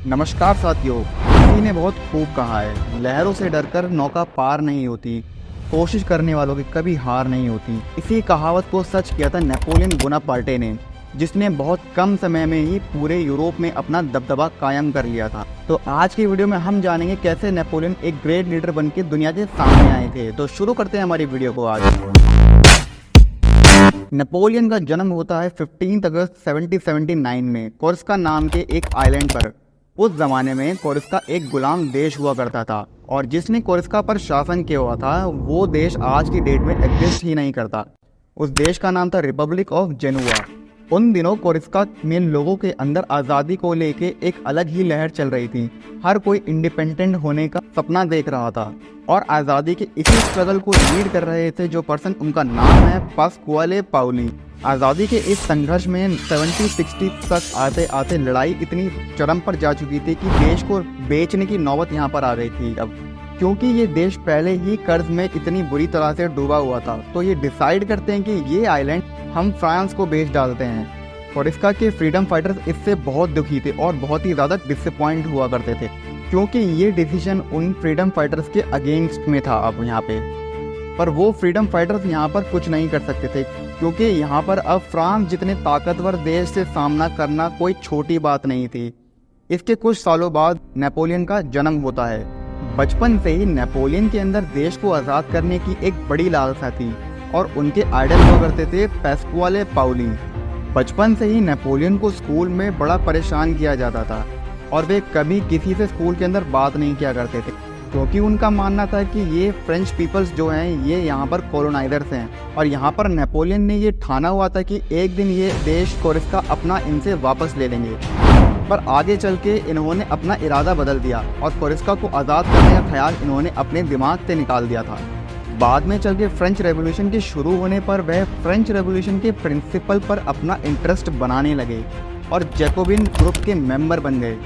नमस्कार साथियों। किसी ने बहुत खूब कहा है, लहरों से डरकर नौका पार नहीं होती, कोशिश करने वालों की कभी हार नहीं होती। इसी कहावत को सच किया था नेपोलियन बोनापार्टे ने, जिसने बहुत कम समय में ही पूरे यूरोप में अपना दबदबा कायम कर लिया था। तो आज की वीडियो में हम जानेंगे कैसे नेपोलियन एक ग्रेट लीडर बनकर दुनिया के सामने आए थे। तो शुरू करते हैं हमारी वीडियो को। आज नेपोलियन का जन्म होता है 15 अगस्त 1779 में कोर्सिका नाम के एक आइलैंड पर। उस जमाने में कोर्सिका एक गुलाम देश हुआ करता था और जिसने कोर्सिका पर शासन किया हुआ था वो देश आज की डेट में एग्जिस्ट ही नहीं करता। उस देश का नाम था रिपब्लिक ऑफ जेनुआ। उन दिनों कोर्सिका में लोगों के अंदर आज़ादी को लेके एक अलग ही लहर चल रही थी। हर कोई इंडिपेंडेंट होने का सपना देख रहा था और आज़ादी के इसी स्ट्रगल को लीड कर रहे थे जो पर्सन, उनका नाम है पास्क्वाले पाउली। आज़ादी के इस संघर्ष में 70-60 तक आते आते लड़ाई इतनी चरम पर जा चुकी थी कि देश को बेचने की नौबत यहाँ पर आ गई थी। अब क्योंकि ये देश पहले ही कर्ज में इतनी बुरी तरह से डूबा हुआ था, तो ये डिसाइड करते हैं कि ये आइलैंड हम फ्रांस को बेच डालते हैं। कोर्सिका के फ्रीडम फाइटर्स इससे बहुत दुखी थे और बहुत ही ज़्यादा डिसअपॉइंट हुआ करते थे, क्योंकि ये डिसीजन उन फ्रीडम फाइटर्स के अगेंस्ट में था। अब यहाँ पे पर वो फ्रीडम फाइटर्स यहाँ पर कुछ नहीं कर सकते थे, क्योंकि यहाँ पर अब फ्रांस जितने ताकतवर देश से सामना करना कोई छोटी बात नहीं थी। इसके कुछ सालों बाद नेपोलियन का जन्म होता है। बचपन से ही नेपोलियन के अंदर देश को आज़ाद करने की एक बड़ी लालसा थी और उनके आइडल हुआ करते थे पास्क्वाले पाउली। बचपन से ही नेपोलियन को स्कूल में बड़ा परेशान किया जाता था और वे कभी किसी से स्कूल के अंदर बात नहीं किया करते थे, क्योंकि उनका मानना था कि ये फ्रेंच पीपल्स जो हैं ये यहाँ पर कॉलोनाइजर्स हैं और यहाँ पर नेपोलियन ने ये ठाना हुआ था कि एक दिन ये देश कोर्सिका अपना इनसे वापस ले लेंगे। पर आगे चल के इन्होंने अपना इरादा बदल दिया और कोर्सिका को आज़ाद करने का ख्याल इन्होंने अपने दिमाग से निकाल दिया था। बाद में चल के फ्रेंच रेवोल्यूशन के शुरू होने पर वह फ्रेंच रेवोल्यूशन के प्रिंसिपल पर अपना इंटरेस्ट बनाने लगे और जैकोबिन ग्रुप के मेंबर बन गए,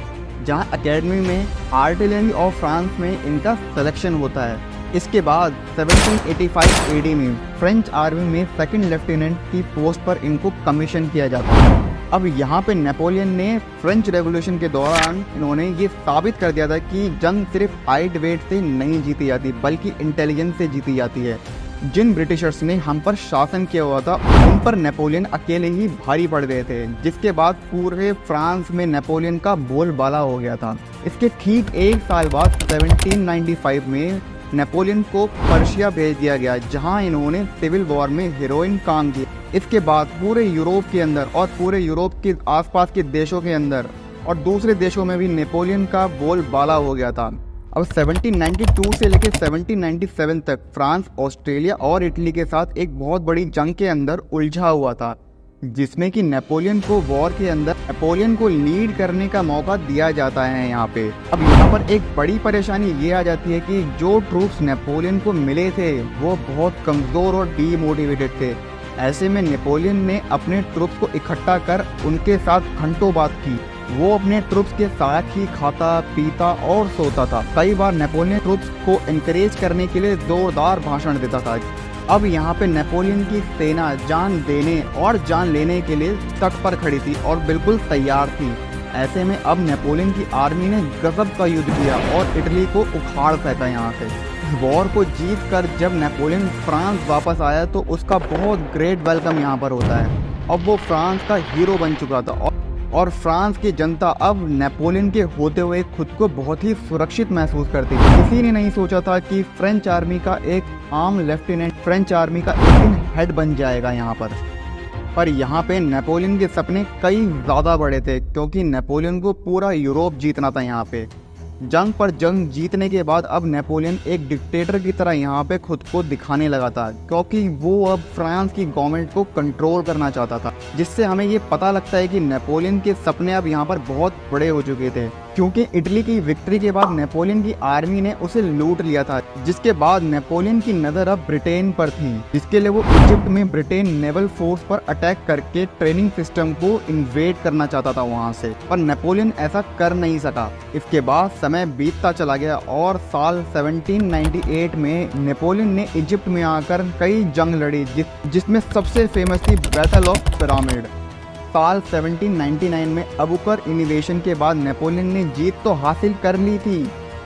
जहां एकेडमी में आर्टिलरी ऑफ फ्रांस में इनका सिलेक्शन होता है। इसके बाद 1785 एडी में फ्रेंच आर्मी में सेकंड लेफ्टिनेंट की पोस्ट पर इनको कमीशन किया जाता है। अब यहाँ पे नेपोलियन ने फ्रेंच रेवोल्यूशन के दौरान इन्होंने ये साबित कर दिया था कि जंग सिर्फ हाइट वेट से नहीं जीती जाती बल्कि इंटेलिजेंस से जीती जाती है। जिन ब्रिटिशर्स ने हम पर शासन किया हुआ था उन पर नेपोलियन अकेले ही भारी पड़ गए थे, जिसके बाद पूरे फ्रांस में नेपोलियन का बोलबाला हो गया था। इसके ठीक एक साल बाद 1795 में नेपोलियन को पर्शिया भेज दिया गया, जहां इन्होंने सिविल वॉर में हीरोइन काम किया। इसके बाद पूरे यूरोप के अंदर और पूरे यूरोप के आसपास के देशों के अंदर और दूसरे देशों में भी नेपोलियन का बोलबाला हो गया था। अब 1792 से लेकर 1797 तक फ्रांस ऑस्ट्रेलिया और इटली के साथ एक बहुत बड़ी जंग के अंदर उलझा हुआ था, जिसमें कि नेपोलियन को वॉर के अंदर नेपोलियन को लीड करने का मौका दिया जाता है यहाँ पे। अब यहाँ पर एक बड़ी परेशानी ये आ जाती है कि जो ट्रूप्स नेपोलियन को मिले थे वो बहुत कमज़ोर और डीमोटिवेटेड थे। ऐसे में नेपोलियन ने अपने ट्रूप्स को इकट्ठा कर उनके साथ घंटों बात की। वो अपने ट्रूप्स के साथ ही खाता पीता और सोता था। कई बार नेपोलियन ट्रूप्स को एनकरेज करने के लिए जोरदार भाषण देता था। अब यहाँ पे नेपोलियन की सेना जान देने और जान लेने के लिए तट पर खड़ी थी और बिल्कुल तैयार थी। ऐसे में अब नेपोलियन की आर्मी ने गजब का युद्ध किया और इटली को उखाड़ फेंका यहाँ से। वॉर को जीत कर जब नेपोलियन फ्रांस वापस आया तो उसका बहुत ग्रेट वेलकम यहाँ पर होता है। अब वो फ्रांस का हीरो बन चुका था और फ्रांस की जनता अब नेपोलियन के होते हुए खुद को बहुत ही सुरक्षित महसूस करती थी। किसी ने नहीं सोचा था कि फ्रेंच आर्मी का एक आर्म लेफ्टिनेंट फ्रेंच आर्मी का एक दिन हेड बन जाएगा यहाँ पर यहाँ पे नेपोलियन के सपने कई ज़्यादा बड़े थे, क्योंकि नेपोलियन को पूरा यूरोप जीतना था। यहाँ पे जंग पर जंग जीतने के बाद अब नेपोलियन एक डिक्टेटर की तरह यहाँ पे खुद को दिखाने लगा था, क्योंकि वो अब फ्रांस की गवर्नमेंट को कंट्रोल करना चाहता था। जिससे हमें ये पता लगता है कि नेपोलियन के सपने अब यहाँ पर बहुत बड़े हो चुके थे, क्योंकि इटली की विक्ट्री के बाद नेपोलियन की आर्मी ने उसे लूट लिया था। जिसके बाद नेपोलियन की नज़र अब ब्रिटेन पर थी, जिसके लिए वो इजिप्ट में ब्रिटेन नेवल फोर्स पर अटैक करके ट्रेनिंग सिस्टम को इन्वेड करना चाहता था वहाँ से, पर नेपोलियन ऐसा कर नहीं सका। इसके बाद समय बीतता चला गया और साल 1798 में नेपोलियन ने इजिप्ट में आकर कई जंग लड़ी, जिसमें सबसे फेमस थी बैटल ऑफ पिरामिड। साल 1799 में अबुकर इन्वेशन के बाद नेपोलियन ने जीत तो हासिल कर ली थी,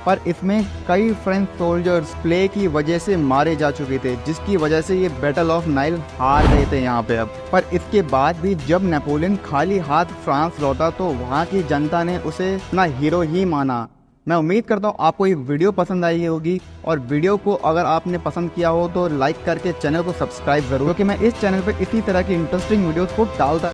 पर इसमें कई फ्रेंच सोल्जर्स प्ले की वजह से मारे जा चुके थे, जिसकी वजह से ये बैटल ऑफ नाइल हार गए थे यहाँ पे। अब पर इसके बाद भी जब नेपोलियन खाली हाथ फ्रांस लौटा तो वहाँ की जनता ने उसे अपना हीरो ही माना। मैं उम्मीद करता हूँ आपको ये वीडियो पसंद आई होगी, और वीडियो को अगर आपने पसंद किया हो तो लाइक करके चैनल को सब्सक्राइब ज़रूर, क्योंकि मैं इस चैनल पर इसी तरह की इंटरेस्टिंग वीडियोस को डालता